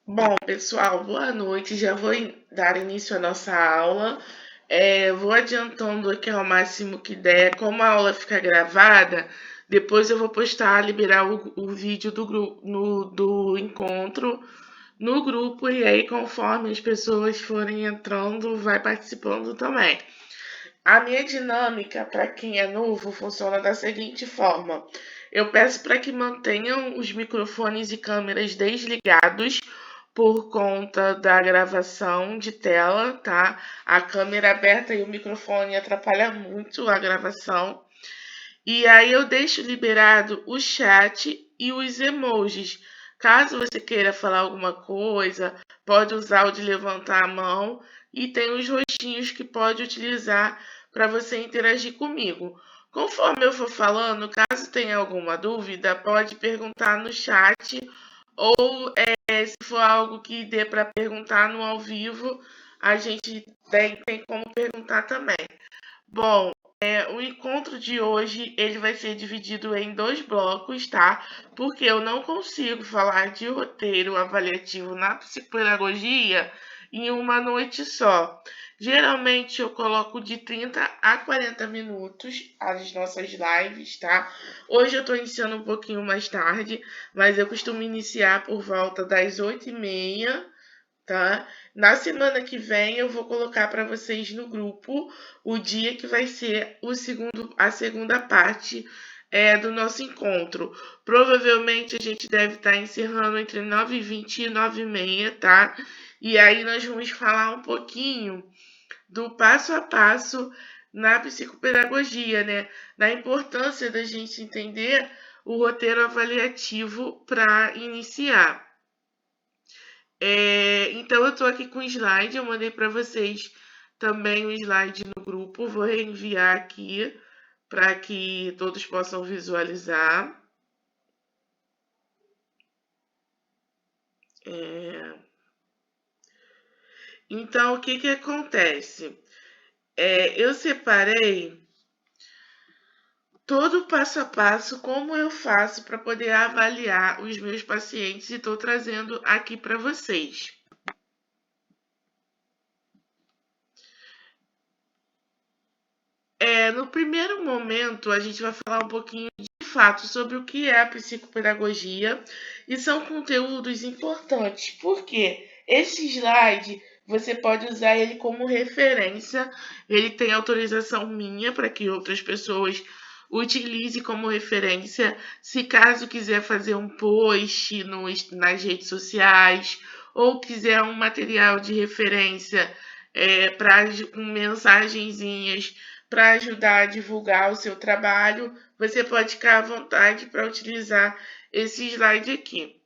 Bom, pessoal, boa noite. Já vou dar início à nossa aula. Vou adiantando aqui ao máximo que der. Como a aula fica gravada, depois eu vou postar, liberar o vídeo do encontro no grupo. E aí, conforme as pessoas forem entrando, vai participando também. A minha dinâmica, para quem é novo, funciona da seguinte forma: eu peço para que mantenham os microfones e câmeras desligados por conta da gravação de tela, tá? A câmera aberta e o microfone atrapalha muito a gravação. E aí eu deixo liberado o chat e os emojis. Caso você queira falar alguma coisa, pode usar o de levantar a mão e tem os rostinhos que pode utilizar para você interagir comigo. Conforme eu for falando, caso tenha alguma dúvida, pode perguntar no chat ou se for algo que dê para perguntar no ao vivo, a gente tem como perguntar também. Bom, o encontro de hoje ele vai ser dividido em dois blocos, tá? Porque eu não consigo falar de roteiro avaliativo na psicopedagogia em uma noite só. Geralmente eu coloco de 30 a 40 minutos as nossas lives, tá? Hoje eu estou iniciando um pouquinho mais tarde, mas eu costumo iniciar por volta das 8h30, tá? Na semana que vem eu vou colocar para vocês no grupo o dia que vai ser a segunda parte do nosso encontro. Provavelmente a gente deve estar encerrando entre 9h20 e 9h30, tá? E aí nós vamos falar um pouquinho do passo a passo na psicopedagogia, né? Da importância da gente entender o roteiro avaliativo para iniciar. Então eu estou aqui com o slide, eu mandei para vocês também o slide no grupo, vou reenviar aqui para que todos possam visualizar. Então, o que que acontece? Eu separei todo o passo a passo, como eu faço para poder avaliar os meus pacientes e estou trazendo aqui para vocês. No primeiro momento, a gente vai falar um pouquinho de fato sobre o que é a psicopedagogia e são conteúdos importantes, porque esse slide você pode usar ele como referência, ele tem autorização minha para que outras pessoas utilize como referência, se caso quiser fazer um post nas redes sociais ou quiser um material de referência com mensagenzinhas para ajudar a divulgar o seu trabalho, você pode ficar à vontade para utilizar esse slide aqui.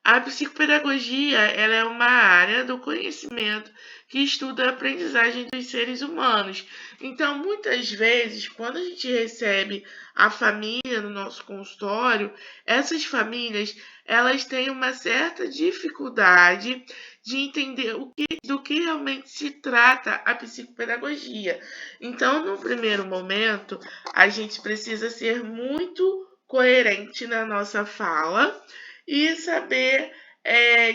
A psicopedagogia ela é uma área do conhecimento que estuda a aprendizagem dos seres humanos. Então, muitas vezes, quando a gente recebe a família no nosso consultório, essas famílias elas têm uma certa dificuldade de entender do que realmente se trata a psicopedagogia. Então, no primeiro momento, a gente precisa ser muito coerente na nossa fala e saber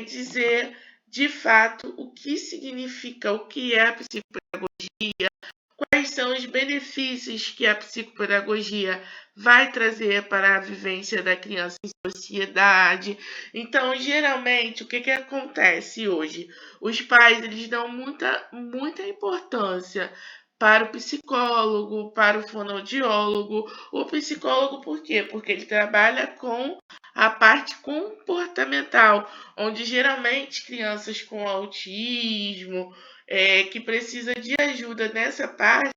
dizer de fato o que significa, o que é a psicopedagogia, quais são os benefícios que a psicopedagogia vai trazer para a vivência da criança em sociedade. Então, geralmente, o que acontece hoje? Os pais eles dão muita importância para o psicólogo, para o fonoaudiólogo. O psicólogo, por quê? Porque ele trabalha com a parte comportamental, onde geralmente crianças com autismo, que precisa de ajuda nessa parte,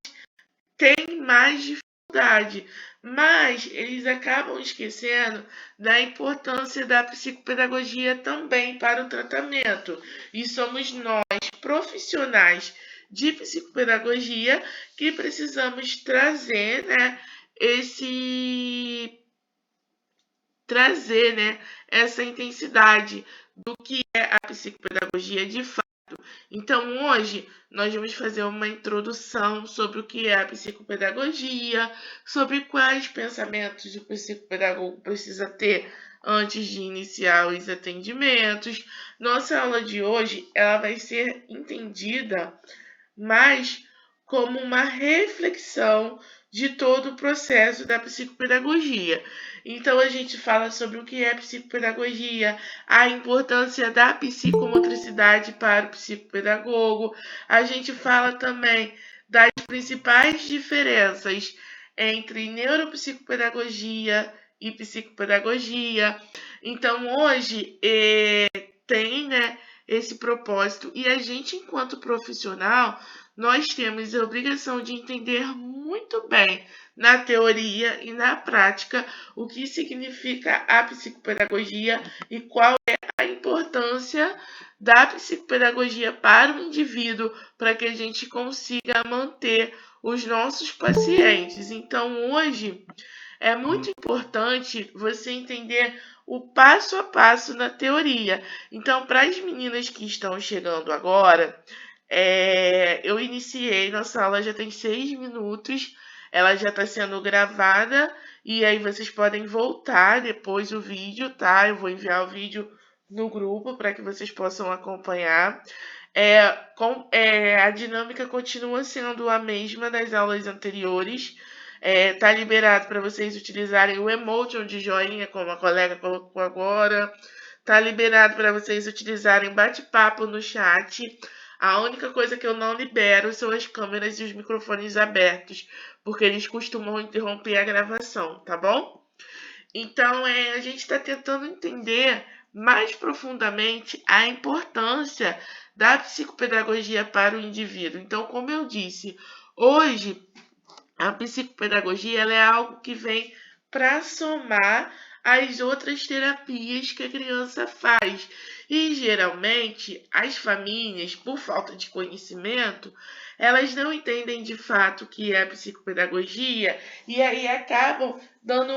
tem mais dificuldade, mas eles acabam esquecendo da importância da psicopedagogia também para o tratamento. E somos nós, profissionais de psicopedagogia, que precisamos esse trazer, né, essa intensidade do que é a psicopedagogia de fato. Então, hoje nós vamos fazer uma introdução sobre o que é a psicopedagogia, sobre quais pensamentos o psicopedagogo precisa ter antes de iniciar os atendimentos. Nossa aula de hoje ela vai ser entendida mais como uma reflexão de todo o processo da psicopedagogia. Então, a gente fala sobre o que é psicopedagogia, a importância da psicomotricidade para o psicopedagogo. A gente fala também das principais diferenças entre neuropsicopedagogia e psicopedagogia. Então, hoje tem, né, esse propósito e a gente, enquanto profissional, nós temos a obrigação de entender muito bem na teoria e na prática o que significa a psicopedagogia e qual é a importância da psicopedagogia para o indivíduo, para que a gente consiga manter os nossos pacientes. Então, hoje é muito importante você entender o passo a passo na teoria. Então, para as meninas que estão chegando agora, eu iniciei nossa aula já tem 6 minutos, ela já está sendo gravada e aí vocês podem voltar depois o vídeo, tá? Eu vou enviar o vídeo no grupo para que vocês possam acompanhar. A dinâmica continua sendo a mesma das aulas anteriores. Tá liberado para vocês utilizarem o emoji de joinha, como a colega colocou agora. Tá liberado para vocês utilizarem bate-papo no chat. A única coisa que eu não libero são as câmeras e os microfones abertos, porque eles costumam interromper a gravação, tá bom? Então, a gente está tentando entender mais profundamente a importância da psicopedagogia para o indivíduo. Então, como eu disse, hoje a psicopedagogia ela é algo que vem para somar as outras terapias que a criança faz. E geralmente as famílias, por falta de conhecimento, elas não entendem de fato o que é psicopedagogia e aí acabam dando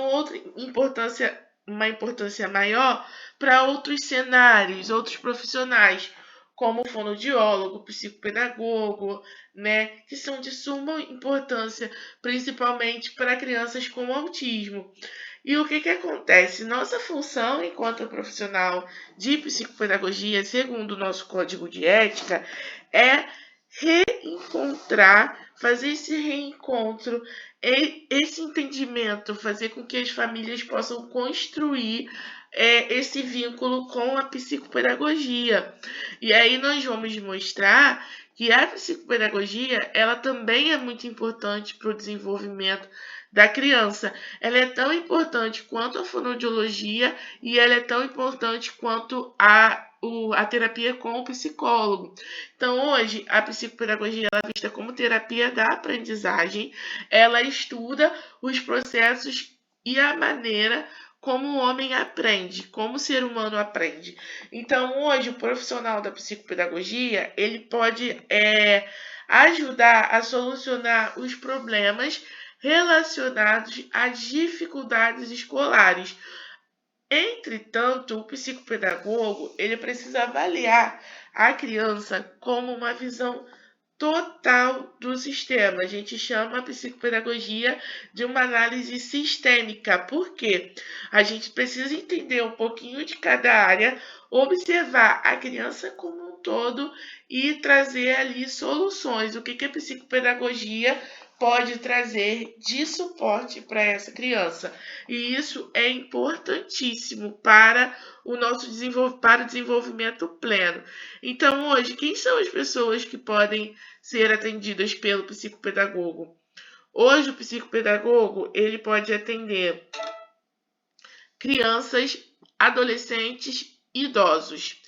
uma importância maior para outros cenários, outros profissionais, como o fonoaudiólogo, psicopedagogo, né, que são de suma importância, principalmente para crianças com autismo. E o que acontece? Nossa função enquanto profissional de psicopedagogia, segundo o nosso código de ética, é reencontrar, fazer esse reencontro, esse entendimento, fazer com que as famílias possam construir esse vínculo com a psicopedagogia. E aí nós vamos mostrar que a psicopedagogia ela também é muito importante para o desenvolvimento da criança. Ela é tão importante quanto a fonoaudiologia e ela é tão importante quanto a terapia com o psicólogo. Então, hoje, a psicopedagogia ela é vista como terapia da aprendizagem. Ela estuda os processos e a maneira como o homem aprende, como o ser humano aprende. Então, hoje, o profissional da psicopedagogia, ele pode ajudar a solucionar os problemas relacionados às dificuldades escolares. Entretanto, o psicopedagogo, ele precisa avaliar a criança como uma visão total do sistema. A gente chama a psicopedagogia de uma análise sistêmica. Por quê? A gente precisa entender um pouquinho de cada área, observar a criança como um todo e trazer ali soluções. O que a psicopedagogia pode trazer de suporte para essa criança. E isso é importantíssimo para o desenvolvimento pleno. Então, hoje, quem são as pessoas que podem ser atendidas pelo psicopedagogo? Hoje, o psicopedagogo ele pode atender crianças, adolescentes e idosos.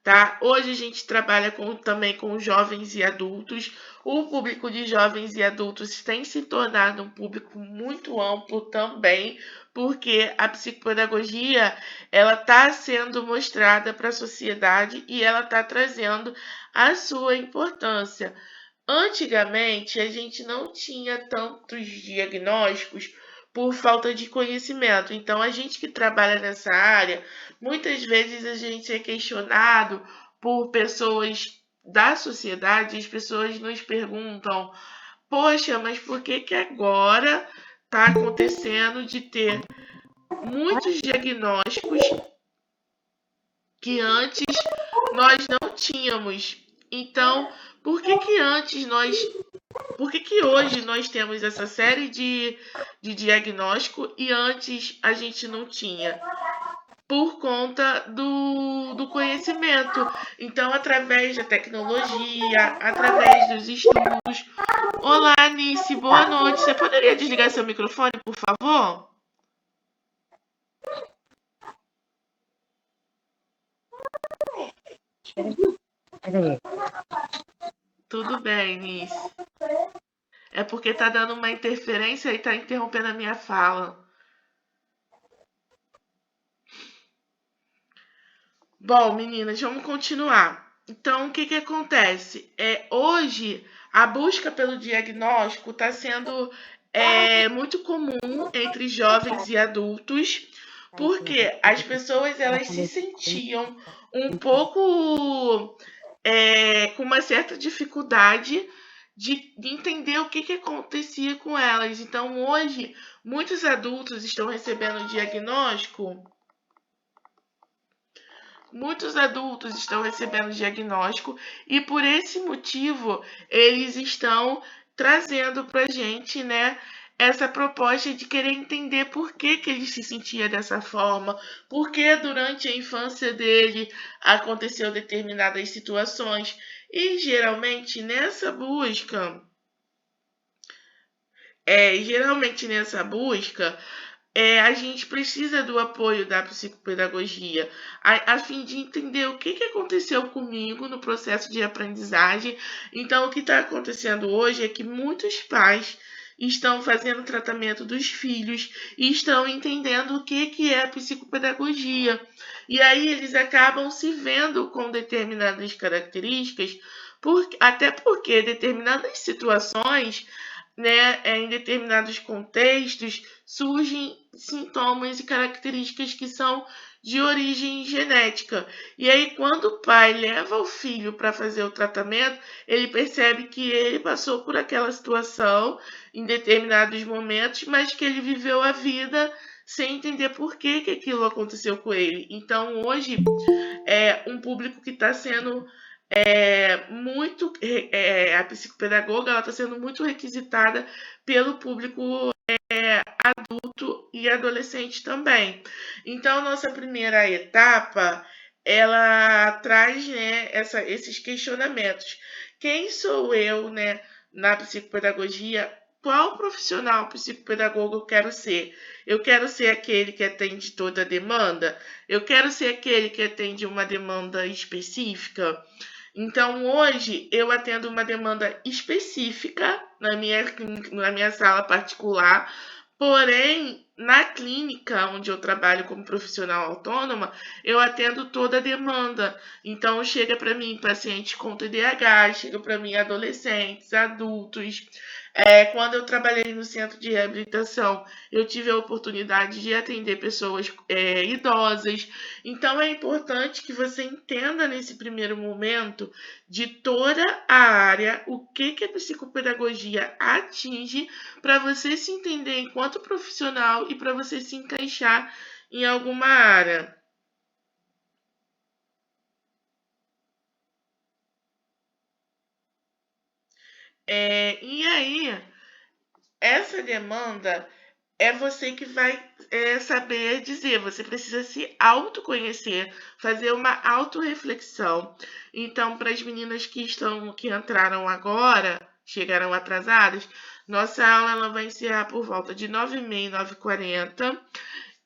Tá? Hoje a gente trabalha também com jovens e adultos. O público de jovens e adultos tem se tornado um público muito amplo também, porque a psicopedagogia ela está sendo mostrada para a sociedade e ela está trazendo a sua importância. Antigamente, a gente não tinha tantos diagnósticos por falta de conhecimento. Então, a gente que trabalha nessa área, muitas vezes a gente é questionado por pessoas da sociedade, as pessoas nos perguntam: poxa, mas por que agora está acontecendo de ter muitos diagnósticos que antes nós não tínhamos. Então, por que que hoje nós temos essa série de diagnóstico e antes a gente não tinha? Por conta do conhecimento. Então, através da tecnologia, através dos estudos. Olá, Nice, boa noite. Você poderia desligar seu microfone, por favor? Tudo bem, Nice. É porque tá dando uma interferência e tá interrompendo a minha fala. Bom, meninas, vamos continuar. Então, o que que acontece? Hoje, a busca pelo diagnóstico está sendo muito comum entre jovens e adultos, porque as pessoas elas se sentiam um pouco com uma certa dificuldade de entender o que que acontecia com elas. Então, hoje, muitos adultos estão recebendo diagnóstico. Muitos adultos estão recebendo diagnóstico e por esse motivo eles estão trazendo para a gente, né, essa proposta de querer entender por que, que ele se sentia dessa forma, por que durante a infância dele aconteceu determinadas situações. E geralmente nessa busca, a gente precisa do apoio da psicopedagogia, a fim de entender o que, que aconteceu comigo no processo de aprendizagem. Então, o que está acontecendo hoje é que muitos pais estão fazendo tratamento dos filhos e estão entendendo o que, que é a psicopedagogia. E aí eles acabam se vendo com determinadas características, até porque determinadas situações, né, em determinados contextos, surgem sintomas e características que são de origem genética. E aí, quando o pai leva o filho para fazer o tratamento, ele percebe que ele passou por aquela situação em determinados momentos, mas que ele viveu a vida sem entender por que, que aquilo aconteceu com ele. Então, hoje, é um público que está sendo muito. A psicopedagoga está sendo muito requisitada pelo público adulto e adolescente também. Então, nossa primeira etapa, ela traz, né, esses questionamentos. Quem sou eu, né, na psicopedagogia? Qual profissional psicopedagogo eu quero ser? Eu quero ser aquele que atende toda a demanda? Eu quero ser aquele que atende uma demanda específica? Então, hoje, eu atendo uma demanda específica na minha sala particular, porém, na clínica onde eu trabalho como profissional autônoma, eu atendo toda a demanda. Então, chega para mim pacientes com TDAH, chega para mim adolescentes, adultos. Quando eu trabalhei no centro de reabilitação, eu tive a oportunidade de atender pessoas idosas. Então, é importante que você entenda nesse primeiro momento de toda a área o que, que a psicopedagogia atinge para você se entender enquanto profissional e para você se encaixar em alguma área. E aí, essa demanda é você que vai saber dizer, você precisa se autoconhecer, fazer uma autorreflexão. Então, para as meninas que entraram agora, chegaram atrasadas, nossa aula ela vai encerrar por volta de 9h30, 9h40.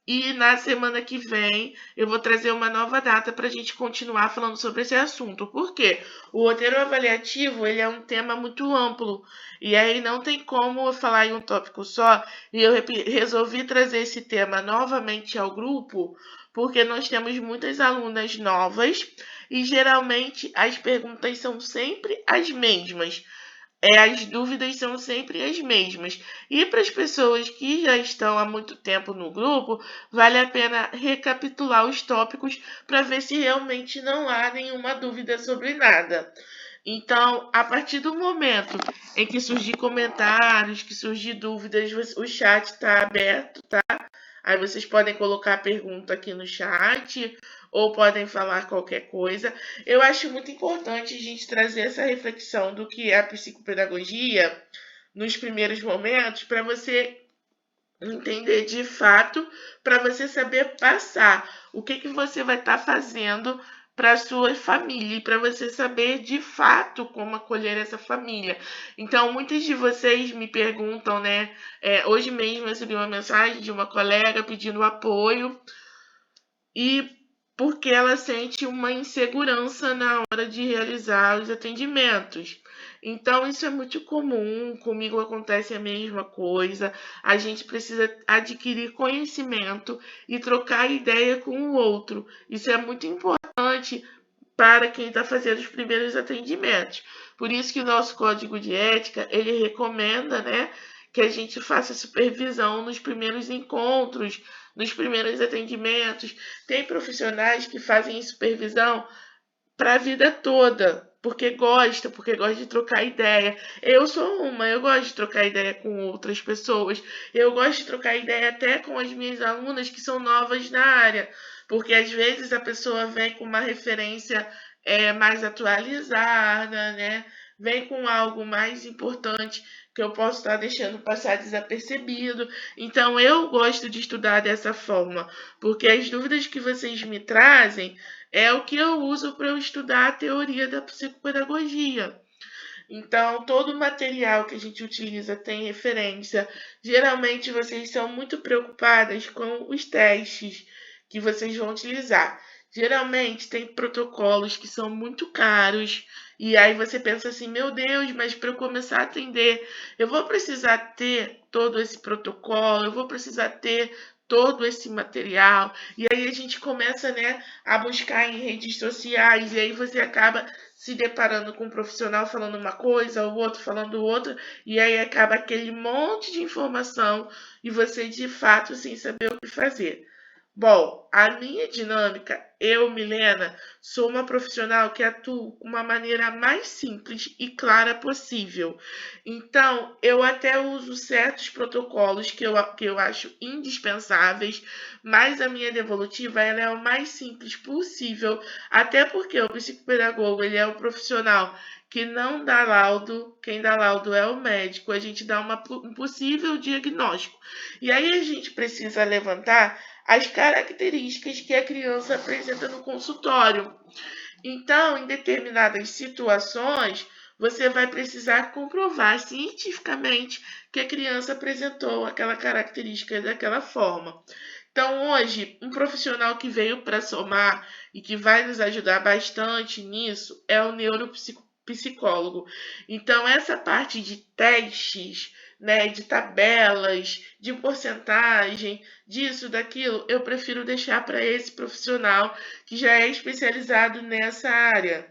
E na semana que vem eu vou trazer uma nova data para a gente continuar falando sobre esse assunto. Por quê? O roteiro avaliativo ele é um tema muito amplo e aí não tem como eu falar em um tópico só. E eu resolvi trazer esse tema novamente ao grupo porque nós temos muitas alunas novas e geralmente as perguntas são sempre as mesmas. As dúvidas são sempre as mesmas. E para as pessoas que já estão há muito tempo no grupo, vale a pena recapitular os tópicos para ver se realmente não há nenhuma dúvida sobre nada. Então, a partir do momento em que surgir comentários, que surgir dúvidas, o chat está aberto, tá? Aí vocês podem colocar a pergunta aqui no chat ou podem falar qualquer coisa. Eu acho muito importante a gente trazer essa reflexão do que é a psicopedagogia nos primeiros momentos para você entender de fato, para você saber passar o que você vai estar fazendo para a sua família e para você saber de fato como acolher essa família. Então, muitos de vocês me perguntam, né? Hoje mesmo eu recebi uma mensagem de uma colega pedindo apoio e porque ela sente uma insegurança na hora de realizar os atendimentos. Então, isso é muito comum, comigo acontece a mesma coisa. A gente precisa adquirir conhecimento e trocar ideia com o outro. Isso é muito importante para quem está fazendo os primeiros atendimentos. Por isso que o nosso código de ética, ele recomenda, né, que a gente faça supervisão nos primeiros encontros, nos primeiros atendimentos. Tem profissionais que fazem supervisão para a vida toda, porque gosta de trocar ideia. Eu sou eu gosto de trocar ideia com outras pessoas. Eu gosto de trocar ideia até com as minhas alunas que são novas na área, porque às vezes a pessoa vem com uma referência mais atualizada, né? Vem com algo mais importante que eu posso estar deixando passar desapercebido. Então eu gosto de estudar dessa forma, porque as dúvidas que vocês me trazem é o que eu uso para eu estudar a teoria da psicopedagogia. Então, todo o material que a gente utiliza tem referência. Geralmente, vocês são muito preocupadas com os testes que vocês vão utilizar. Geralmente, tem protocolos que são muito caros. E aí você pensa assim, meu Deus, mas para eu começar a atender, eu vou precisar ter todo esse protocolo, eu vou precisar ter todo esse material. E aí a gente começa, né, a buscar em redes sociais, e aí você acaba se deparando com um profissional falando uma coisa, o outro falando outra, e aí acaba aquele monte de informação e você de fato sem saber o que fazer. Bom, a minha dinâmica, eu, Milena, sou uma profissional que atua com uma maneira mais simples e clara possível. Então, eu até uso certos protocolos que eu acho indispensáveis, mas a minha devolutiva ela é o mais simples possível, até porque o psicopedagogo ele é um profissional que não dá laudo, quem dá laudo é o médico, a gente dá um possível diagnóstico. E aí a gente precisa levantar as características que a criança apresenta no consultório. Então, em determinadas situações, você vai precisar comprovar cientificamente que a criança apresentou aquela característica daquela forma. Então, hoje, um profissional que veio para somar e que vai nos ajudar bastante nisso é o neuropsicólogo. Então, essa parte de testes, né, de tabelas, de porcentagem, disso, daquilo, eu prefiro deixar para esse profissional que já é especializado nessa área.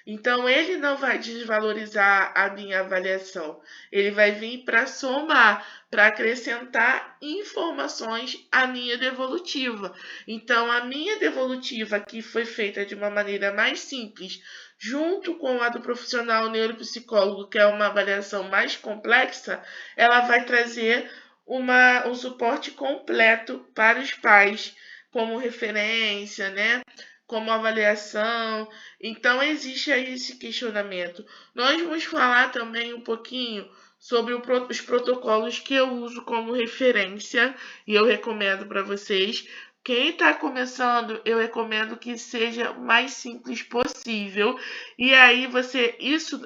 Então, ele não vai desvalorizar a minha avaliação, ele vai vir para somar, para acrescentar informações à minha devolutiva. Então, a minha devolutiva, que foi feita de uma maneira mais simples, junto com a do profissional neuropsicólogo, que é uma avaliação mais complexa, ela vai trazer um suporte completo para os pais, como referência, né? Como avaliação. Então, existe aí esse questionamento. Nós vamos falar também um pouquinho sobre os protocolos que eu uso como referência e eu recomendo para vocês. Quem está começando, eu recomendo que seja o mais simples possível. E aí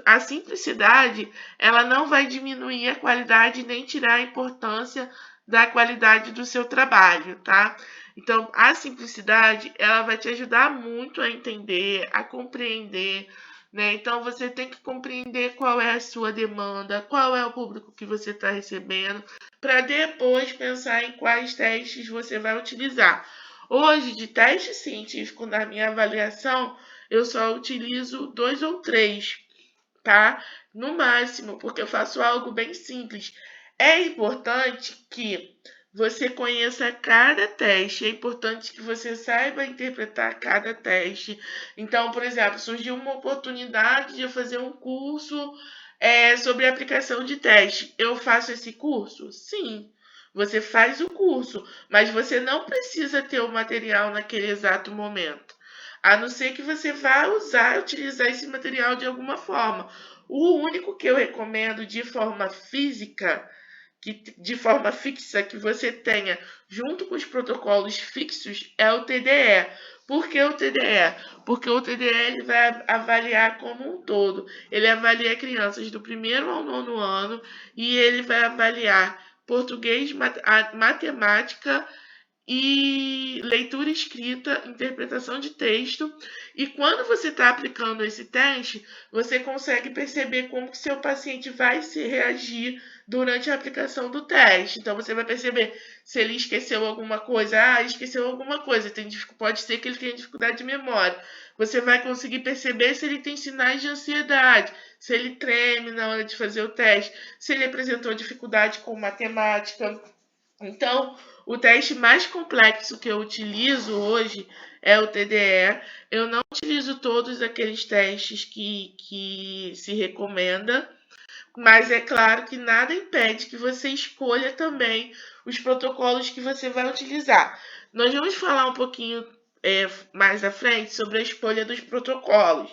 a simplicidade, ela não vai diminuir a qualidade nem tirar a importância da qualidade do seu trabalho, tá? Então, a simplicidade, ela vai te ajudar muito a entender, a compreender, né? Então, você tem que compreender qual é a sua demanda, qual é o público que você está recebendo, para depois pensar em quais testes você vai utilizar. Hoje, de teste científico na minha avaliação, eu só utilizo 2 ou 3, tá? No máximo, porque eu faço algo bem simples. É importante que você conheça cada teste, é importante que você saiba interpretar cada teste. Então, por exemplo, surgiu uma oportunidade de eu fazer um curso sobre aplicação de teste. Eu faço esse curso? Sim, Você faz o curso, mas você não precisa ter o material naquele exato momento. A não ser que você vá utilizar esse material de alguma forma. O único que eu recomendo de forma física, de forma fixa, que você tenha junto com os protocolos fixos é o TDE. Por que o TDE? Porque o TDE ele vai avaliar como um todo. Ele avalia crianças do primeiro ao nono ano e ele vai avaliar português, matemática e leitura escrita, interpretação de texto. E quando você está aplicando esse teste, você consegue perceber como que seu paciente vai se reagir durante a aplicação do teste. Então você vai perceber se ele esqueceu alguma coisa. Ah, esqueceu alguma coisa. Pode ser que ele tenha dificuldade de memória. Você vai conseguir perceber se ele tem sinais de ansiedade, se ele treme na hora de fazer o teste, se ele apresentou dificuldade com matemática. Então, o teste mais complexo que eu utilizo hoje é o TDE. Eu não utilizo todos aqueles testes que se recomenda, mas é claro que nada impede que você escolha também os protocolos que você vai utilizar. Nós vamos falar um pouquinho mais à frente sobre a escolha dos protocolos.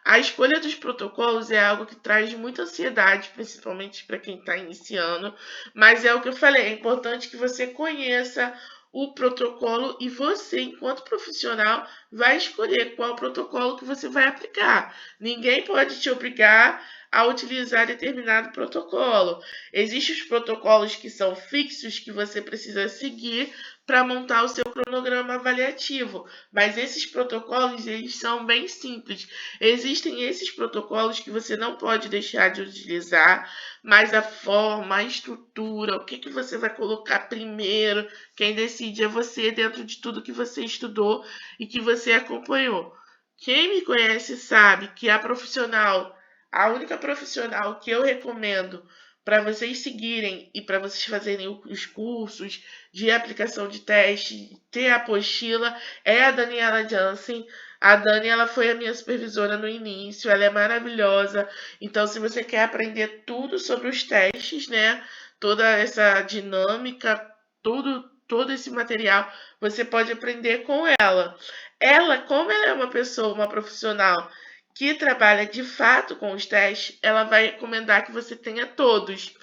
A escolha dos protocolos é algo que traz muita ansiedade, principalmente para quem está iniciando, mas é o que eu falei, é importante que você conheça o protocolo e você, enquanto profissional, vai escolher qual protocolo que você vai aplicar. Ninguém pode te obrigar a utilizar determinado protocolo. Existem os protocolos que são fixos que você precisa seguir para montar o seu cronograma avaliativo, mas esses protocolos eles são bem simples. Existem esses protocolos que você não pode deixar de utilizar, mas a forma, a estrutura, o que você vai colocar primeiro, quem decide é você dentro de tudo que você estudou e que você acompanhou. Quem me conhece sabe que a única profissional que eu recomendo para vocês seguirem e para vocês fazerem os cursos de aplicação de teste, ter a apostila, é a Daniela Jansen. A Dani, ela foi a minha supervisora no início, ela é maravilhosa. Então, se você quer aprender tudo sobre os testes, né, toda essa dinâmica, todo esse material, você pode aprender com ela. Ela, como ela é uma pessoa, uma profissional que trabalha de fato com os testes, ela vai recomendar que você tenha todos,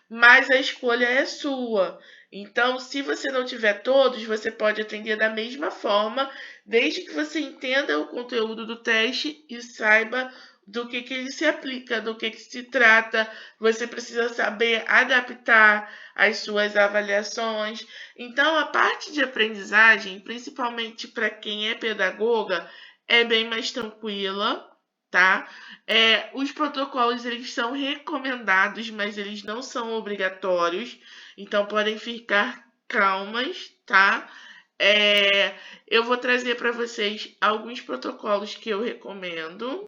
mas a escolha é sua. Então, se você não tiver todos, você pode atender da mesma forma, desde que você entenda o conteúdo do teste e saiba do que ele se aplica, do que se trata. Você precisa saber adaptar as suas avaliações. Então, a parte de aprendizagem, principalmente para quem é pedagoga, é bem mais tranquila, tá? Os protocolos eles são recomendados, mas eles não são obrigatórios, então podem ficar calmas, tá? Eu vou trazer para vocês alguns protocolos que eu recomendo.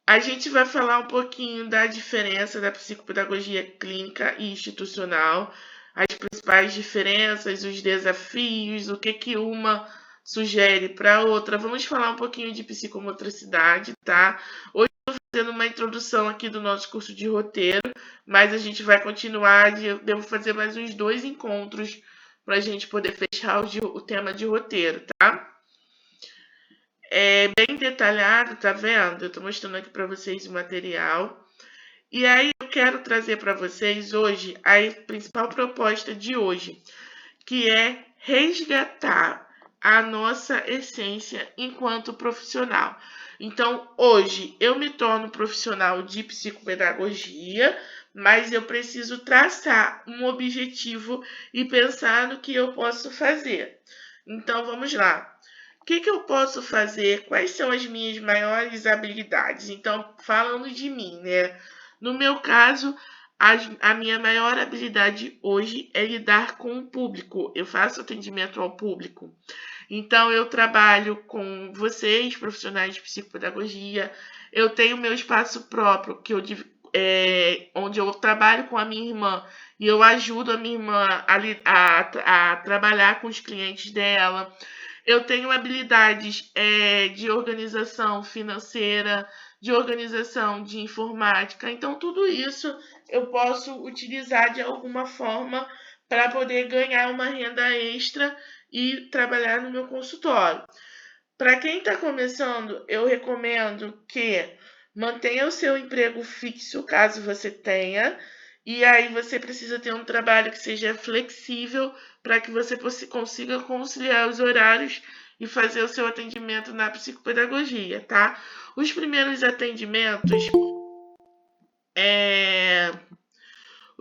A gente vai falar um pouquinho da diferença da psicopedagogia clínica e institucional, as principais diferenças, os desafios, o que uma sugere para a outra. Vamos falar um pouquinho de psicomotricidade, tá? Hoje eu estou fazendo uma introdução aqui do nosso curso de roteiro, mas a gente vai continuar, eu devo fazer mais uns 2 encontros para a gente poder fechar o tema de roteiro, tá? É bem detalhado, tá vendo? Eu tô mostrando aqui para vocês o material. E aí eu quero trazer para vocês hoje a principal proposta de hoje, que é resgatar a nossa essência enquanto profissional. Então, hoje eu me torno profissional de psicopedagogia, mas eu preciso traçar um objetivo e pensar no que eu posso fazer. Então, vamos lá. O que eu posso fazer? Quais são as minhas maiores habilidades? Então, falando de mim, né? No meu caso, a minha maior habilidade hoje é lidar com o público. Eu faço atendimento ao público. Então, eu trabalho com vocês, profissionais de psicopedagogia. Eu tenho meu espaço próprio, onde eu trabalho com a minha irmã e eu ajudo a minha irmã a trabalhar com os clientes dela. Eu tenho habilidades de organização financeira, de organização de informática. Então, tudo isso eu posso utilizar de alguma forma para poder ganhar uma renda extra e trabalhar no meu consultório. Para quem está começando, eu recomendo que mantenha o seu emprego fixo, caso você tenha, e aí você precisa ter um trabalho que seja flexível para que você consiga conciliar os horários e fazer o seu atendimento na psicopedagogia, tá? Os primeiros atendimentos, é,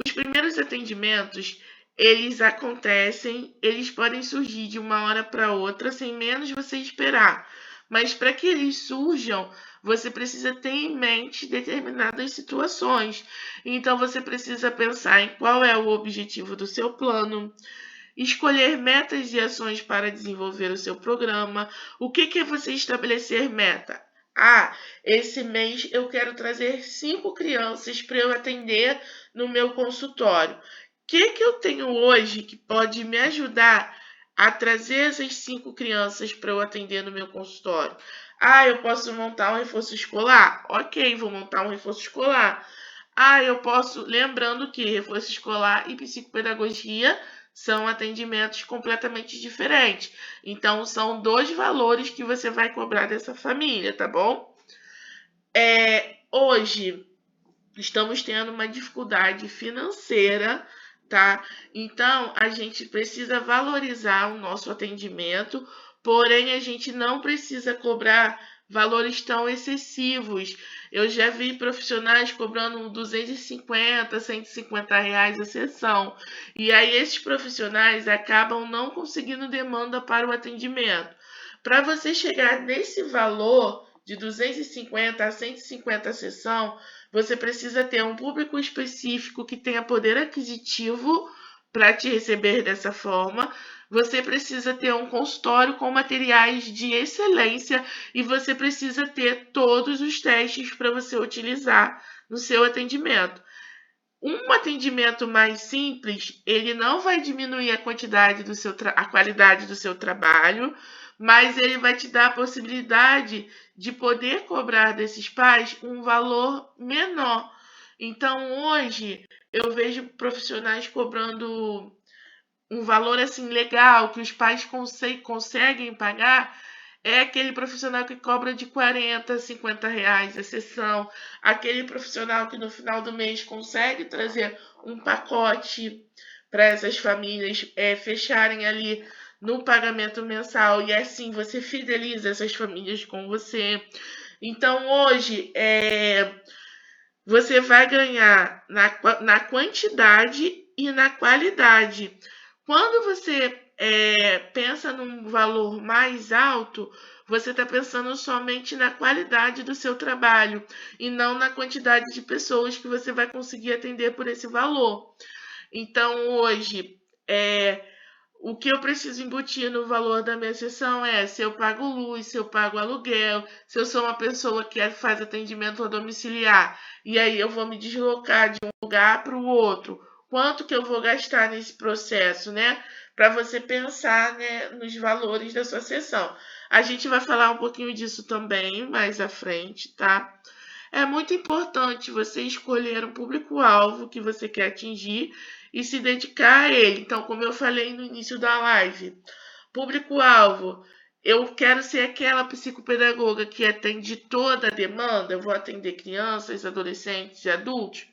os primeiros atendimentos, eles acontecem, eles podem surgir de uma hora para outra, sem menos você esperar. Mas para que eles surjam, você precisa ter em mente determinadas situações. Então você precisa pensar em qual é o objetivo do seu plano, escolher metas e ações para desenvolver o seu programa. O que é você estabelecer meta? Ah, esse mês eu quero trazer 5 crianças para eu atender no meu consultório. O que eu tenho hoje que pode me ajudar a trazer essas 5 crianças para eu atender no meu consultório? Ah, eu posso montar um reforço escolar? Ok, vou montar um reforço escolar. Ah, eu posso. Lembrando que reforço escolar e psicopedagogia são atendimentos completamente diferentes. Então, são 2 valores que você vai cobrar dessa família, tá bom? Hoje, estamos tendo uma dificuldade financeira, tá? Então, a gente precisa valorizar o nosso atendimento, porém, a gente não precisa cobrar valores tão excessivos. Eu já vi profissionais cobrando 250, R$ 150 a sessão. E aí, esses profissionais acabam não conseguindo demanda para o atendimento. Para você chegar nesse valor de 250 a 150 a sessão, você precisa ter um público específico que tenha poder aquisitivo para te receber dessa forma. Você precisa ter um consultório com materiais de excelência e você precisa ter todos os testes para você utilizar no seu atendimento. Um atendimento mais simples, ele não vai diminuir a quantidade a qualidade do seu trabalho, mas ele vai te dar a possibilidade de poder cobrar desses pais um valor menor. Então, hoje, eu vejo profissionais cobrando um valor assim legal, que os pais conseguem pagar, é aquele profissional que cobra de 40, R$ 50 a sessão, aquele profissional que no final do mês consegue trazer um pacote para essas famílias fecharem ali no pagamento mensal e assim você fideliza essas famílias com você. Então hoje você vai ganhar na quantidade e na qualidade. Quando você pensa num valor mais alto, você está pensando somente na qualidade do seu trabalho e não na quantidade de pessoas que você vai conseguir atender por esse valor. Então, hoje, o que eu preciso embutir no valor da minha sessão é se eu pago luz, se eu pago aluguel, se eu sou uma pessoa que faz atendimento domiciliar e aí eu vou me deslocar de um lugar para o outro. Quanto que eu vou gastar nesse processo, né? Para você pensar, né, nos valores da sua sessão. A gente vai falar um pouquinho disso também mais à frente, tá? É muito importante você escolher um público-alvo que você quer atingir e se dedicar a ele. Então, como eu falei no início da live, público-alvo, eu quero ser aquela psicopedagoga que atende toda a demanda, eu vou atender crianças, adolescentes e adultos.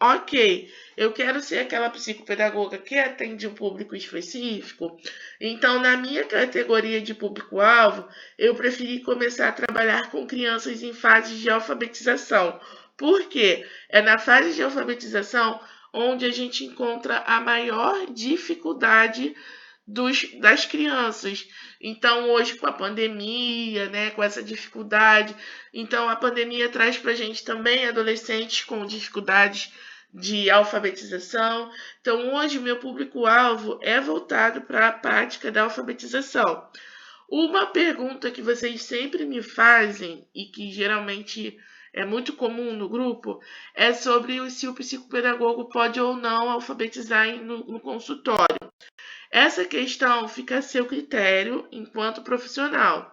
Ok, eu quero ser aquela psicopedagoga que atende um público específico. Então, na minha categoria de público-alvo, eu preferi começar a trabalhar com crianças em fase de alfabetização. Por quê? É na fase de alfabetização onde a gente encontra a maior dificuldade das crianças. Então, hoje, com a pandemia, né, com essa dificuldade, então a pandemia traz para a gente também adolescentes com dificuldades de alfabetização. Então, hoje, meu público-alvo é voltado para a prática da alfabetização. Uma pergunta que vocês sempre me fazem e que geralmente é muito comum no grupo é sobre se o psicopedagogo pode ou não alfabetizar no consultório. Essa questão fica a seu critério enquanto profissional,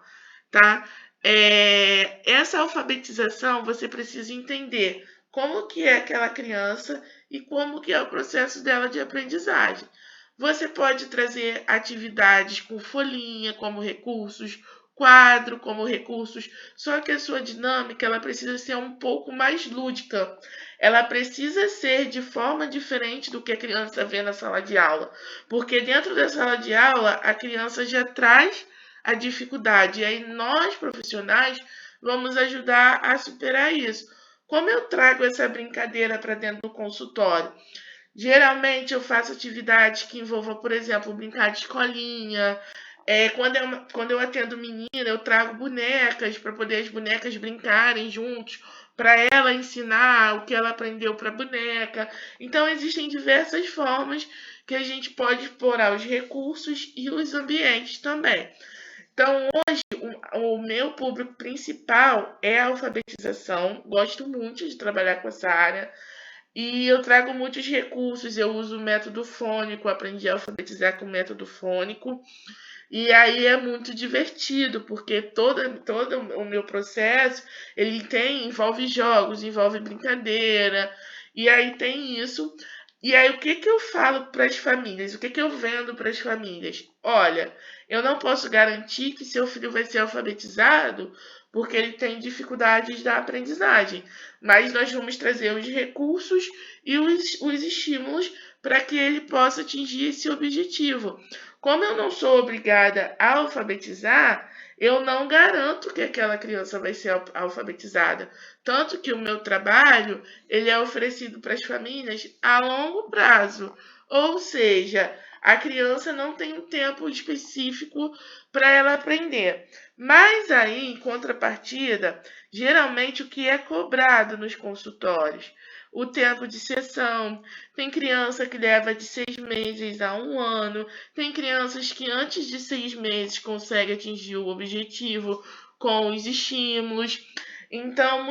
tá? Essa alfabetização você precisa entender como que é aquela criança e como que é o processo dela de aprendizagem. Você pode trazer atividades com folhinha como recursos, quadro como recursos, só que a sua dinâmica ela precisa ser um pouco mais lúdica. Ela precisa ser de forma diferente do que a criança vê na sala de aula, porque dentro da sala de aula a criança já traz a dificuldade, e aí nós profissionais vamos ajudar a superar isso. Como eu trago essa brincadeira para dentro do consultório? Geralmente eu faço atividades que envolvam, por exemplo, brincar de escolinha. Quando eu atendo menina, eu trago bonecas para poder as bonecas brincarem juntos, para ela ensinar o que ela aprendeu para a boneca. Então, existem diversas formas que a gente pode explorar os recursos e os ambientes também. Então, hoje, o meu público principal é a alfabetização. Gosto muito de trabalhar com essa área. E eu trago muitos recursos, eu uso o método fônico, aprendi a alfabetizar com o método fônico. E aí é muito divertido, porque todo o meu processo, envolve jogos, envolve brincadeira, e aí tem isso. E aí o que que eu falo para as famílias? O que que eu vendo para as famílias? Olha, eu não posso garantir que seu filho vai ser alfabetizado porque ele tem dificuldades da aprendizagem, mas nós vamos trazer os recursos e os estímulos para que ele possa atingir esse objetivo. Como eu não sou obrigada a alfabetizar, eu não garanto que aquela criança vai ser alfabetizada. Tanto que o meu trabalho, ele é oferecido para as famílias a longo prazo. Ou seja, a criança não tem um tempo específico para ela aprender. Mas aí, em contrapartida, geralmente o que é cobrado nos consultórios? O tempo de sessão. Tem criança que leva de 6 meses a 1 ano. Tem crianças que antes de 6 meses conseguem atingir o objetivo com os estímulos. Então,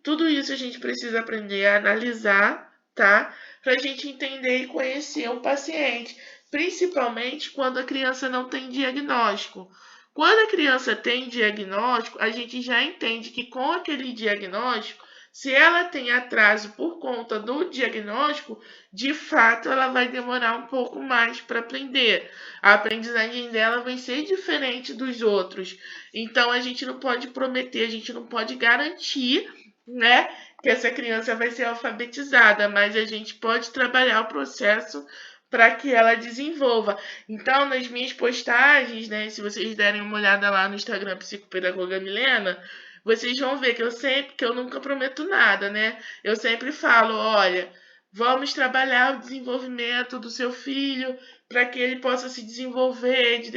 tudo isso a gente precisa aprender a analisar, tá? Para a gente entender e conhecer o paciente, principalmente quando a criança não tem diagnóstico. Quando a criança tem diagnóstico, a gente já entende que com aquele diagnóstico, se ela tem atraso por conta do diagnóstico, de fato ela vai demorar um pouco mais para aprender. A aprendizagem dela vai ser diferente dos outros. Então a gente não pode prometer, a gente não pode garantir, né, que essa criança vai ser alfabetizada, mas a gente pode trabalhar o processo para que ela desenvolva. Então, nas minhas postagens, né, se vocês derem uma olhada lá no Instagram Psicopedagoga Milena, vocês vão ver que eu nunca prometo nada, né? Eu sempre falo, olha, vamos trabalhar o desenvolvimento do seu filho para que ele possa se desenvolver de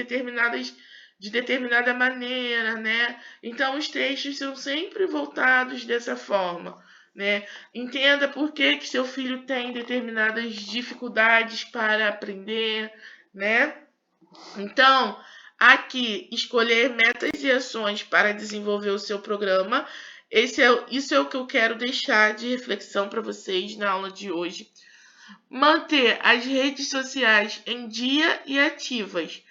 determinada maneira, né? Então os textos são sempre voltados dessa forma, né? Entenda por que que seu filho tem determinadas dificuldades para aprender, né? Então, aqui, escolher metas e ações para desenvolver o seu programa. Isso é o que eu quero deixar de reflexão para vocês na aula de hoje. Manter as redes sociais em dia e ativas.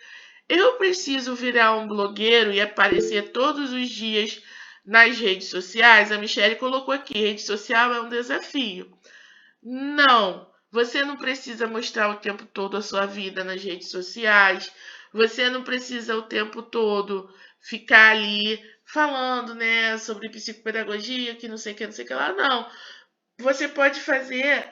Eu preciso virar um blogueiro e aparecer todos os dias nas redes sociais? A Michelle colocou aqui, rede social é um desafio. Não, você não precisa mostrar o tempo todo a sua vida nas redes sociais. Você não precisa o tempo todo ficar ali falando, né, sobre psicopedagogia, que não sei o que, não sei o que lá. Não. Você pode fazer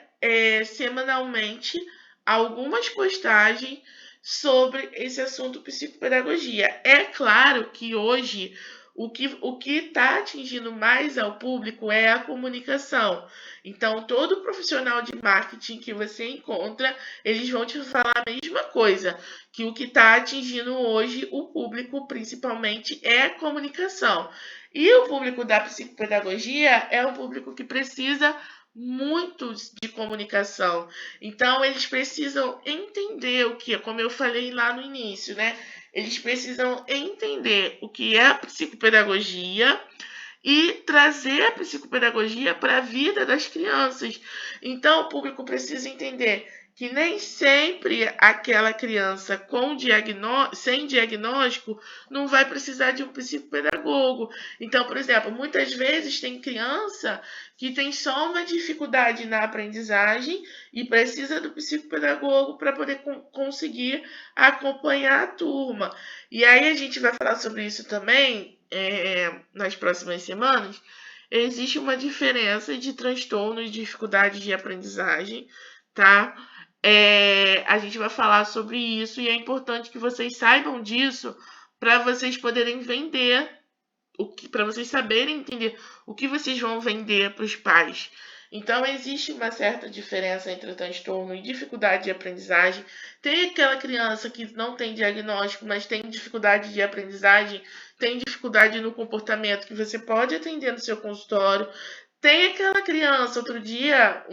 semanalmente algumas postagens sobre esse assunto psicopedagogia. É claro que hoje o que está atingindo mais ao público é a comunicação. Então, todo profissional de marketing que você encontra, eles vão te falar a mesma coisa, que o que está atingindo hoje o público, principalmente, é a comunicação. E o público da psicopedagogia é um público que precisa muito de comunicação. Então, eles precisam entender o que, como eu falei lá no início, né? Eles precisam entender o que é a psicopedagogia e trazer a psicopedagogia para a vida das crianças. Então, o público precisa entender que nem sempre aquela criança sem diagnóstico não vai precisar de um psicopedagogo. Então, por exemplo, muitas vezes tem criança que tem só uma dificuldade na aprendizagem e precisa do psicopedagogo para poder conseguir acompanhar a turma. E aí a gente vai falar sobre isso também nas próximas semanas. Existe uma diferença de transtorno e dificuldade de aprendizagem, tá? A gente vai falar sobre isso e é importante que vocês saibam disso para vocês poderem vender, para vocês saberem entender o que vocês vão vender para os pais. Então, existe uma certa diferença entre transtorno e dificuldade de aprendizagem. Tem aquela criança que não tem diagnóstico, mas tem dificuldade de aprendizagem, tem dificuldade no comportamento que você pode atender no seu consultório. Tem aquela criança, outro dia,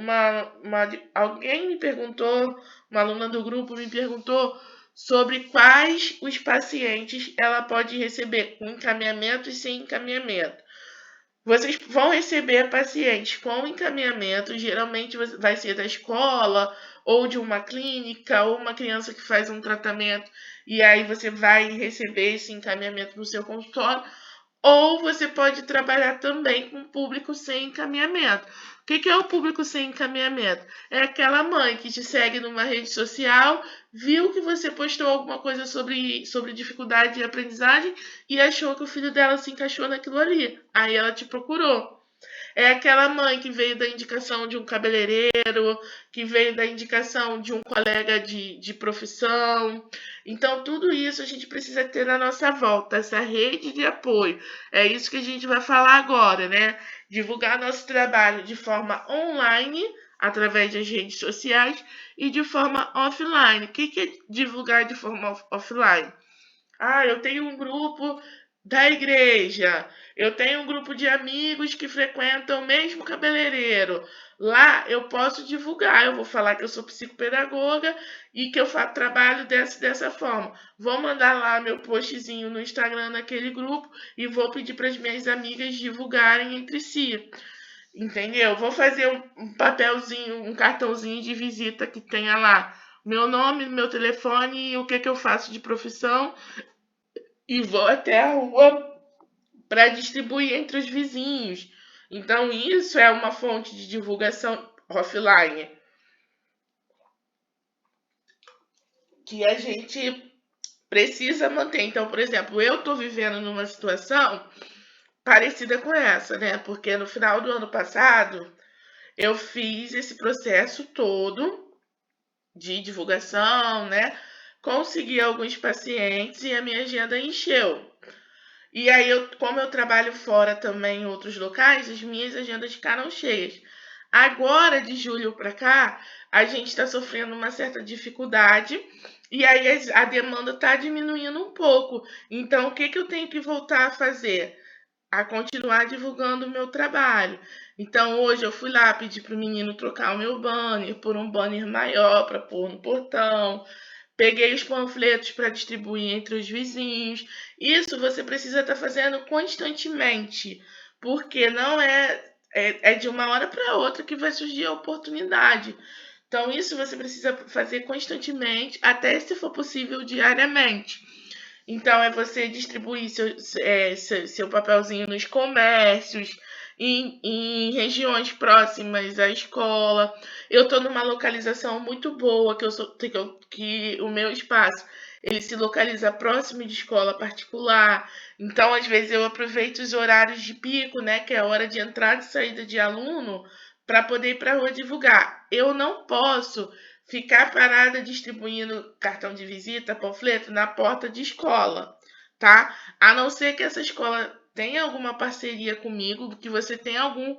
alguém me perguntou, uma aluna do grupo me perguntou sobre quais os pacientes ela pode receber com encaminhamento e sem encaminhamento. Vocês vão receber pacientes com encaminhamento, geralmente vai ser da escola, ou de uma clínica, ou uma criança que faz um tratamento, e aí você vai receber esse encaminhamento no seu consultório. Ou você pode trabalhar também com público sem encaminhamento. O que é o público sem encaminhamento? É aquela mãe que te segue numa rede social, viu que você postou alguma coisa sobre dificuldade de aprendizagem e achou que o filho dela se encaixou naquilo ali. Aí ela te procurou. É aquela mãe que veio da indicação de um cabeleireiro, que veio da indicação de um colega de profissão. Então, tudo isso a gente precisa ter na nossa volta, essa rede de apoio. É isso que a gente vai falar agora, né? Divulgar nosso trabalho de forma online, através das redes sociais, e de forma offline. O que é divulgar de forma offline? Eu tenho um grupo da igreja, eu tenho um grupo de amigos que frequentam o mesmo cabeleireiro. Lá eu posso divulgar, eu vou falar que eu sou psicopedagoga e que eu trabalho dessa forma. Vou mandar lá meu postzinho no Instagram naquele grupo e vou pedir para as minhas amigas divulgarem entre si. Entendeu? Vou fazer um papelzinho, um cartãozinho de visita que tenha lá meu nome, meu telefone e o que eu faço de profissão e vou até a rua para distribuir entre os vizinhos. Então, isso é uma fonte de divulgação offline que a gente precisa manter. Então, por exemplo, eu estou vivendo numa situação parecida com essa, né? Porque no final do ano passado eu fiz esse processo todo de divulgação, né? Consegui alguns pacientes e a minha agenda encheu. E aí, como eu trabalho fora também em outros locais, as minhas agendas ficaram cheias. Agora, de julho para cá, a gente está sofrendo uma certa dificuldade e aí a demanda está diminuindo um pouco. Então, o que eu tenho que voltar a fazer? A continuar divulgando o meu trabalho. Então, hoje eu fui lá pedir para o menino trocar o meu banner por um banner maior para pôr no portão. Peguei os panfletos para distribuir entre os vizinhos. Isso você precisa estar fazendo constantemente, porque não é de uma hora para outra que vai surgir a oportunidade. Então, isso você precisa fazer constantemente, até se for possível diariamente. Então, é você distribuir seu papelzinho nos comércios, em regiões próximas à escola. Eu estou numa localização muito boa, que o meu espaço ele se localiza próximo de escola particular. Então, às vezes, eu aproveito os horários de pico, né, que é a hora de entrada e saída de aluno, para poder ir para a rua divulgar. Eu não posso ficar parada distribuindo cartão de visita, panfleto na porta de escola, tá? A não ser que essa escola tenha alguma parceria comigo, que você tenha algum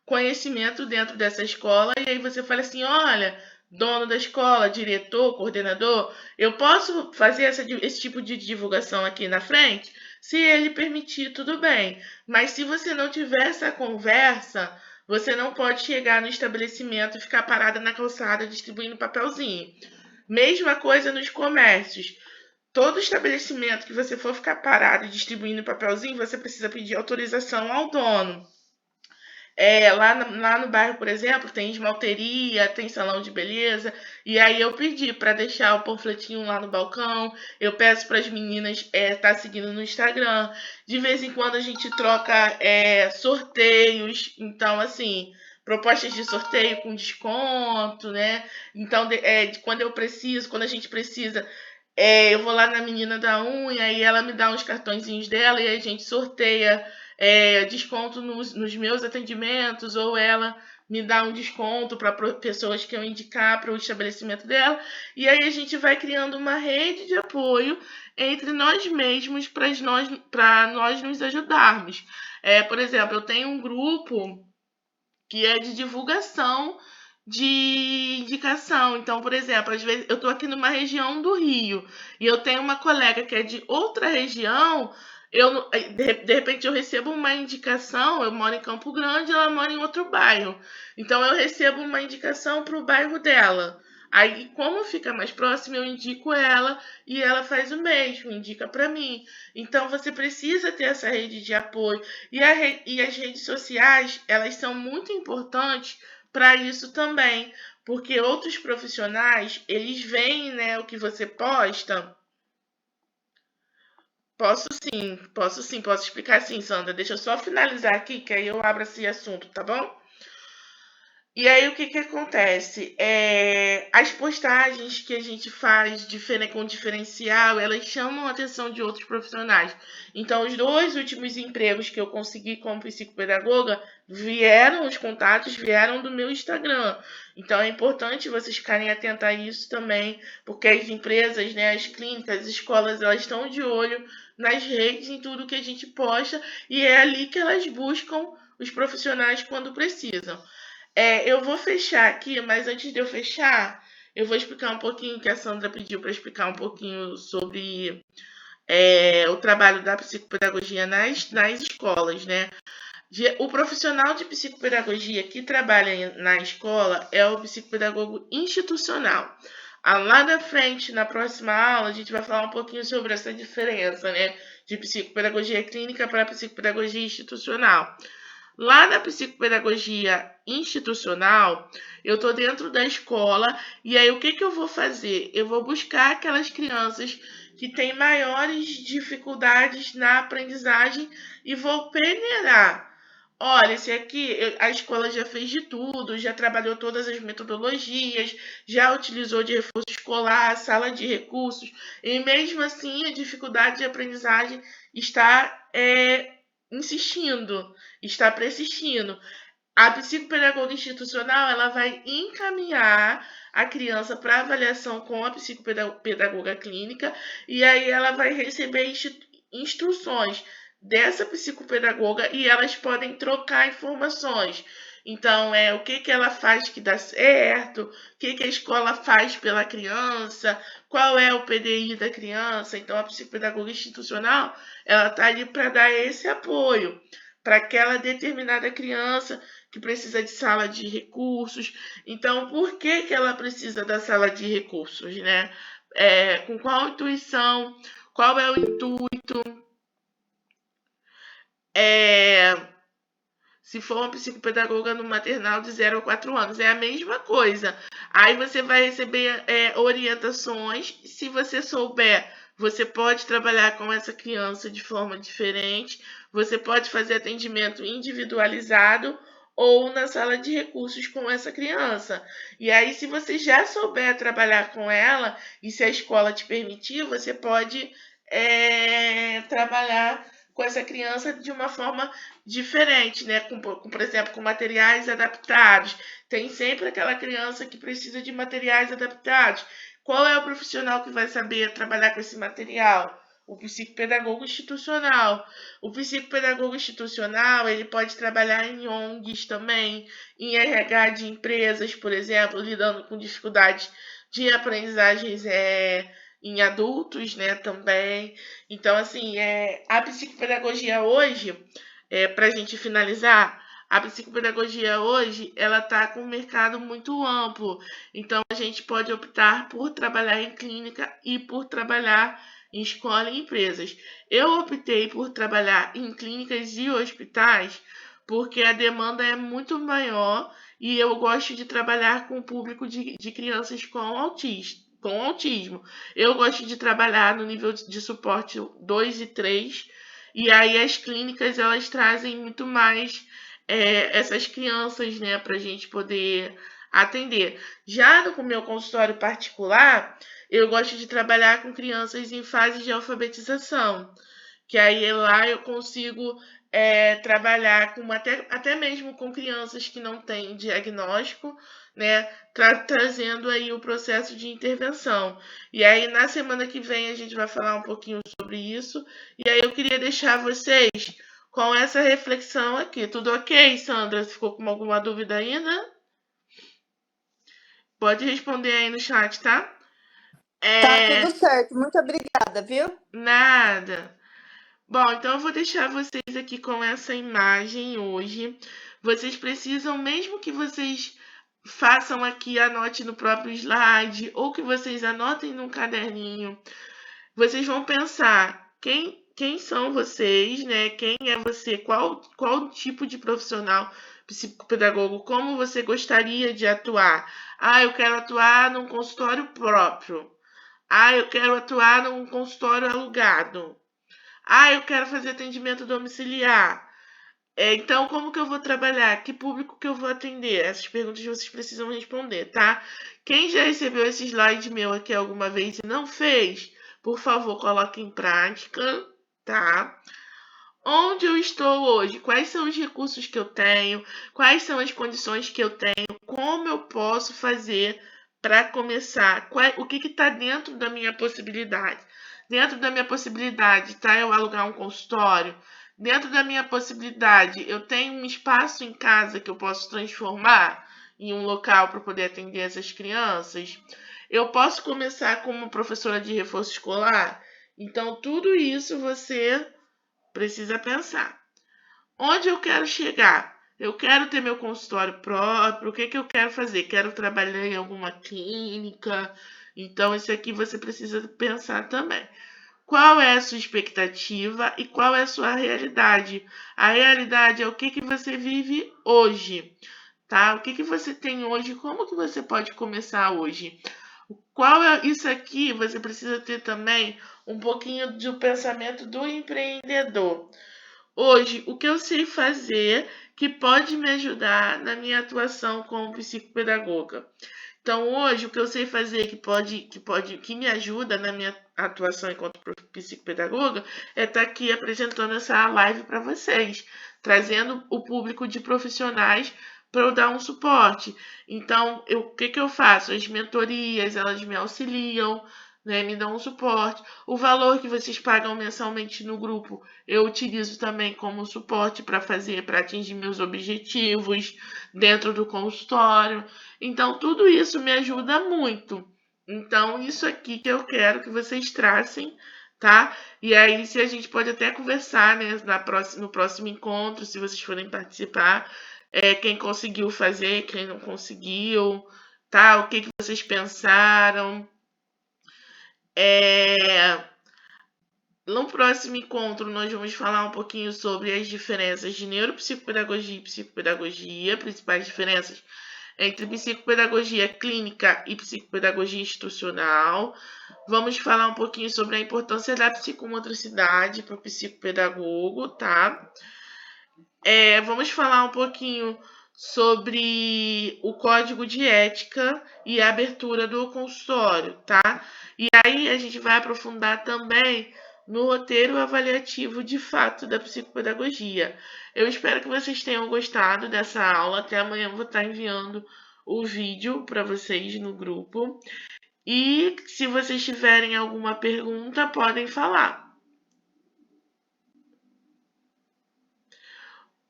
conhecimento dentro dessa escola, e aí você fala assim, olha, dono da escola, diretor, coordenador, eu posso fazer esse tipo de divulgação aqui na frente? Se ele permitir, tudo bem. Mas se você não tiver essa conversa, você não pode chegar no estabelecimento e ficar parada na calçada distribuindo papelzinho. Mesma coisa nos comércios. Todo estabelecimento que você for ficar parado distribuindo papelzinho, você precisa pedir autorização ao dono. Lá no bairro, por exemplo, tem esmalteria, tem salão de beleza, e aí eu pedi para deixar o panfletinho lá no balcão. Eu peço para as meninas tá seguindo no Instagram. De vez em quando a gente troca sorteios, então assim, propostas de sorteio com desconto, né? Então, quando eu preciso, quando a gente precisa, eu vou lá na menina da unha e ela me dá uns cartõezinhos dela e a gente sorteia desconto nos meus atendimentos, ou ela me dá um desconto para pessoas que eu indicar para o estabelecimento dela. E aí a gente vai criando uma rede de apoio entre nós mesmos para nós nos ajudarmos. Por exemplo, eu tenho um grupo que é de divulgação de indicação. Então, por exemplo, às vezes eu estou aqui numa região do Rio e eu tenho uma colega que é de outra região. De repente eu recebo uma indicação, eu moro em Campo Grande, ela mora em outro bairro. Então eu recebo uma indicação para o bairro dela. Aí, como fica mais próximo, eu indico ela e ela faz o mesmo, indica para mim. Então você precisa ter essa rede de apoio. E as redes sociais, elas são muito importantes para isso também, porque outros profissionais, eles veem, né, o que você posta. Posso explicar sim, Sandra. Deixa eu só finalizar aqui, que aí eu abro esse assunto, tá bom? E aí, o que que acontece? As postagens que a gente faz com diferencial, elas chamam a atenção de outros profissionais. Então, os 2 últimos empregos que eu consegui como psicopedagoga os contatos vieram do meu Instagram. Então, é importante vocês ficarem atentos a isso também, porque as empresas, né, as clínicas, as escolas, elas estão de olho nas redes, em tudo que a gente posta, e é ali que elas buscam os profissionais quando precisam. Eu vou fechar aqui, mas antes de eu fechar, eu vou explicar um pouquinho que a Sandra pediu para explicar um pouquinho sobre o trabalho da psicopedagogia nas escolas, né? O profissional de psicopedagogia que trabalha na escola é o psicopedagogo institucional. Lá na frente, na próxima aula, a gente vai falar um pouquinho sobre essa diferença, né? De psicopedagogia clínica para psicopedagogia institucional. Lá na psicopedagogia institucional, eu estou dentro da escola e aí o que que eu vou fazer? Eu vou buscar aquelas crianças que têm maiores dificuldades na aprendizagem e vou peneirar. Olha, esse aqui, a escola já fez de tudo, já trabalhou todas as metodologias, já utilizou de reforço escolar, sala de recursos, e mesmo assim a dificuldade de aprendizagem está insistindo, está persistindo. A psicopedagoga institucional, ela vai encaminhar a criança para avaliação com a psicopedagoga clínica e aí ela vai receber instruções dessa psicopedagoga e elas podem trocar informações. Então, o que que ela faz que dá certo, o que que a escola faz pela criança, qual é o PDI da criança. Então, a psicopedagoga institucional, ela está ali para dar esse apoio para aquela determinada criança que precisa de sala de recursos. Então, por que que ela precisa da sala de recursos, né? Com qual intuição, qual é o intuito? Se for uma psicopedagoga no maternal de 0 a 4 anos, é a mesma coisa. Aí você vai receber orientações. Se você souber, você pode trabalhar com essa criança de forma diferente. Você pode fazer atendimento individualizado ou na sala de recursos com essa criança. E aí, se você já souber trabalhar com ela, e se a escola te permitir, você pode trabalhar com essa criança de uma forma diferente, né? Por exemplo, com materiais adaptados. Tem sempre aquela criança que precisa de materiais adaptados. Qual é o profissional que vai saber trabalhar com esse material? O psicopedagogo institucional. O psicopedagogo institucional, ele pode trabalhar em ONGs também, em RH de empresas, por exemplo, lidando com dificuldades de aprendizagens em adultos, né, também. Então, assim, a psicopedagogia hoje, para a gente finalizar, a psicopedagogia hoje, ela está com um mercado muito amplo. Então, a gente pode optar por trabalhar em clínica e por trabalhar em escola e empresas. Eu optei por trabalhar em clínicas e hospitais porque a demanda é muito maior e eu gosto de trabalhar com o público de crianças com autismo. Eu gosto de trabalhar no nível de suporte 2 e 3, e aí as clínicas elas trazem muito mais essas crianças, né, para a gente poder atender. Já no meu consultório particular, eu gosto de trabalhar com crianças em fase de alfabetização, que aí lá eu consigo trabalhar com até mesmo com crianças que não têm diagnóstico, né, trazendo aí o processo de intervenção. E aí na semana que vem a gente vai falar um pouquinho sobre isso. E aí eu queria deixar vocês com essa reflexão aqui. Tudo ok, Sandra? Ficou com alguma dúvida ainda? Pode responder aí no chat, tá? Tá tudo certo, muito obrigada, viu? Nada. Bom, então eu vou deixar vocês aqui com essa imagem hoje. Vocês precisam, mesmo que vocês façam aqui, anote no próprio slide, ou que vocês anotem num caderninho, vocês vão pensar quem são vocês, né? Quem é você, qual tipo de profissional psicopedagogo, como você gostaria de atuar. Ah, eu quero atuar num consultório próprio. Ah, eu quero atuar num consultório alugado. Ah, eu quero fazer atendimento domiciliar. Então, como que eu vou trabalhar? Que público que eu vou atender? Essas perguntas vocês precisam responder, tá? Quem já recebeu esse slide meu aqui alguma vez e não fez, por favor, coloque em prática, tá? Onde eu estou hoje? Quais são os recursos que eu tenho? Quais são as condições que eu tenho? Como eu posso fazer para começar? O que está dentro da minha possibilidade? Dentro da minha possibilidade, tá? Eu alugar um consultório. Dentro da minha possibilidade, eu tenho um espaço em casa que eu posso transformar em um local para poder atender essas crianças. Eu posso começar como professora de reforço escolar. Então, tudo isso você precisa pensar. Onde eu quero chegar? Eu quero ter meu consultório próprio. O que eu quero fazer? Quero trabalhar em alguma clínica. Então, isso aqui você precisa pensar também. Qual é a sua expectativa e qual é a sua realidade? A realidade é o que você vive hoje, tá? O que você tem hoje? Como que você pode começar hoje? Isso aqui você precisa ter também um pouquinho do pensamento do empreendedor. Hoje, o que eu sei fazer que pode me ajudar na minha atuação como psicopedagoga? Então, hoje, o que eu sei fazer que me ajuda na minha atuação enquanto psicopedagoga é estar aqui apresentando essa live para vocês, trazendo o público de profissionais para eu dar um suporte. Então, o que eu faço? As mentorias, elas me auxiliam, né, me dão um suporte. O valor que vocês pagam mensalmente no grupo, eu utilizo também como suporte para atingir meus objetivos dentro do consultório. Então, tudo isso me ajuda muito. Então, isso aqui que eu quero que vocês tracem, tá? E aí, se a gente pode até conversar, né, no próximo encontro, se vocês forem participar, quem conseguiu fazer, quem não conseguiu, tá? O que vocês pensaram. No próximo encontro, nós vamos falar um pouquinho sobre as diferenças de neuropsicopedagogia e psicopedagogia, principais diferenças entre psicopedagogia clínica e psicopedagogia institucional. Vamos falar um pouquinho sobre a importância da psicomotricidade para o psicopedagogo, tá? Vamos falar um pouquinho sobre o código de ética e a abertura do consultório, tá? E aí a gente vai aprofundar também no roteiro avaliativo de fato da psicopedagogia. Eu espero que vocês tenham gostado dessa aula. Até amanhã eu vou estar enviando o vídeo para vocês no grupo. E se vocês tiverem alguma pergunta, podem falar.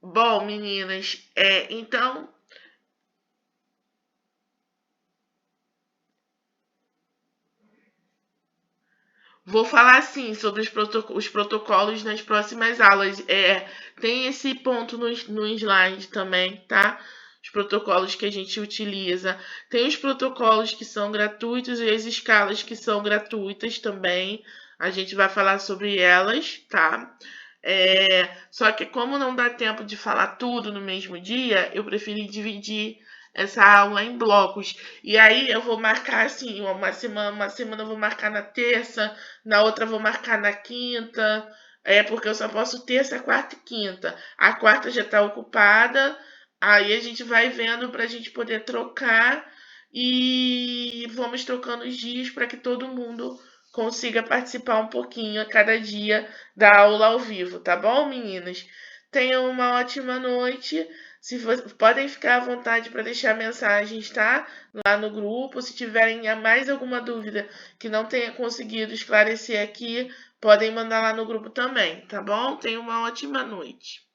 Bom, meninas, então vou falar sim sobre os protocolos nas próximas aulas. Tem esse ponto no slide também, tá? Os protocolos que a gente utiliza. Tem os protocolos que são gratuitos e as escalas que são gratuitas também. A gente vai falar sobre elas, tá? Só que como não dá tempo de falar tudo no mesmo dia, eu preferi dividir essa aula em blocos. E aí eu vou marcar assim, uma semana eu vou marcar na terça, na outra eu vou marcar na quinta, porque eu só posso terça, quarta e quinta. A quarta já está ocupada, aí a gente vai vendo para a gente poder trocar e vamos trocando os dias para que todo mundo consiga participar um pouquinho a cada dia da aula ao vivo, tá bom, meninas? Tenham uma ótima noite. Podem ficar à vontade para deixar mensagens, tá? Lá no grupo. Se tiverem mais alguma dúvida que não tenha conseguido esclarecer aqui, podem mandar lá no grupo também, tá bom? Tenham uma ótima noite.